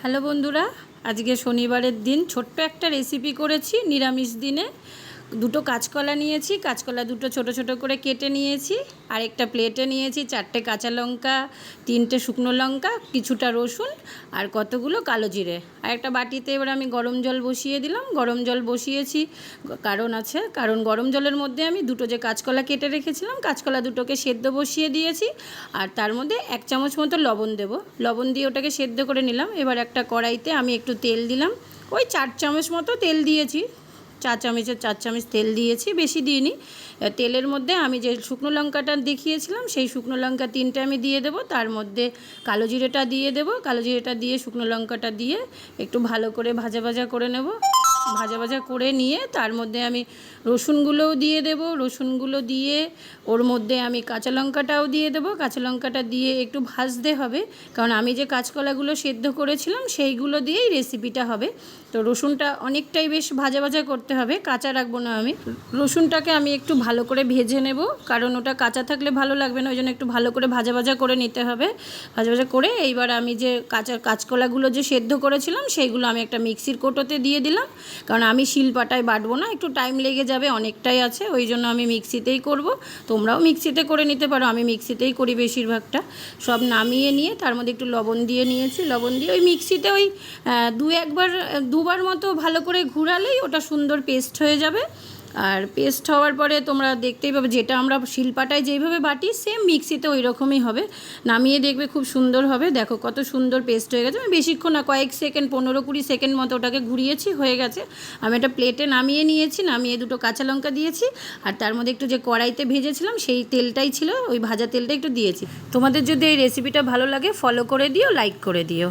Hello বন্ধুরা, আজকে শনিবারের দিন ছোট্ট একটা রেসিপি করেছি। নিরামিষ দিনে দুটো কাঁচকলা নিয়েছি, কাঁচকলা দুটো ছোট ছোট করে কেটে নিয়েছি। আর একটা প্লেটে নিয়েছি 4টে কাঁচা লঙ্কা, 3টে শুকনো লঙ্কা, কিছুটা রসুন আর কতগুলো কালো জিরে। আর একটা বাটিতে এবার আমি গরম জল বসিয়ে দিলাম। গরম জল বসিয়েছি কারণ গরম জলের মধ্যে আমি দুটো যে কাঁচকলা কেটে রেখেছিলাম, কাঁচকলা দুটোকে সেদ্ধ বসিয়ে দিয়েছি। আর তার মধ্যে 1 চামচ মতো লবণ দেব। লবণ দিয়ে ওটাকে সেদ্ধ করে নিলাম। এবার একটা কড়াইতে আমি একটু তেল দিলাম, ওই 4 চামচ মতো তেল দিয়েছি। 4 চামচ তেল দিয়েছি, বেশি দিইনি। তেলের মধ্যে আমি যে শুকনো লঙ্কাটা দেখিয়েছিলাম সেই শুকনো লঙ্কা 3টে আমি দিয়ে দেবো। তার মধ্যে কালো জিরেটা দিয়ে দেবো। কালো জিরেটা দিয়ে শুকনো লঙ্কাটা দিয়ে একটু ভালো করে ভাজা ভাজা করে নেব। ভাজা ভাজা করে নিয়ে তার মধ্যে আমি রসুনগুলোও দিয়ে দেব। রসুনগুলো দিয়ে ওর মধ্যে আমি কাঁচা লঙ্কাটাও দিয়ে দেবো। কাঁচা লঙ্কাটা দিয়ে একটু ভাজতে হবে, কারণ আমি যে কাঁচকলাগুলো সেদ্ধ করেছিলাম সেইগুলো দিয়েই রেসিপিটা হবে। তো রসুনটা অনেকটাই বেশ ভাজা ভাজা করতে হবে, কাঁচা রাখবো না আমি। রসুনটাকে আমি একটু ভালো করে ভেজে নেব, কারণ ওটা কাঁচা থাকলে ভালো লাগবে না, ওই জন্য একটু ভালো করে ভাজা ভাজা করে নিতে হবে। ভাজা ভাজা করে এইবার আমি যে কাঁচকলাগুলো যে সেদ্ধ করেছিলাম সেইগুলো আমি একটা মিক্সির কৌটোতে দিয়ে দিলাম, কারণ আমি শিলপাটায় বাটবো না, একটু টাইম লেগে যাবে, অনেকটাই আছে, ওই জন্য আমি মিক্সিতেই করব। তোমরাও মিক্সিতে করে নিতে পারো, আমি মিক্সিতেই করি বেশিরভাগটা। সব নামিয়ে নিয়ে তার মধ্যে একটু লবণ দিয়ে নিয়েছি। লবণ দিয়ে ওই মিক্সিতে ওই দুবার মতো ভালো করে ঘুরালেই ওটা সুন্দর পেস্ট হয়ে যাবে। আর পেস্ট হওয়ার পরে তোমরা দেখতেই পাবে, যেটা আমরা শিলপাটায় যেইভাবে বাটি সেম মিক্সিতে ওই রকমই হবে। নামিয়ে দেখবে খুব সুন্দর হবে। দেখো কত সুন্দর পেস্ট হয়ে গেছে। আমি বেশিক্ষণ না, কয়েক সেকেন্ড, 15-20 সেকেন্ড মতো ওটাকে ঘুরিয়েছি, হয়ে গেছে। আমি একটা প্লেটে নামিয়ে নিয়েছি, নামিয়ে দুটো কাঁচা লঙ্কা দিয়েছি। আর তার মধ্যে একটু যে কড়াইতে ভেজেছিলাম সেই তেলটাই ছিল, ওই ভাজা তেলটা একটু দিয়েছি। তোমাদের যদি এই রেসিপিটা ভালো লাগে ফলো করে দিও, লাইক করে দিও।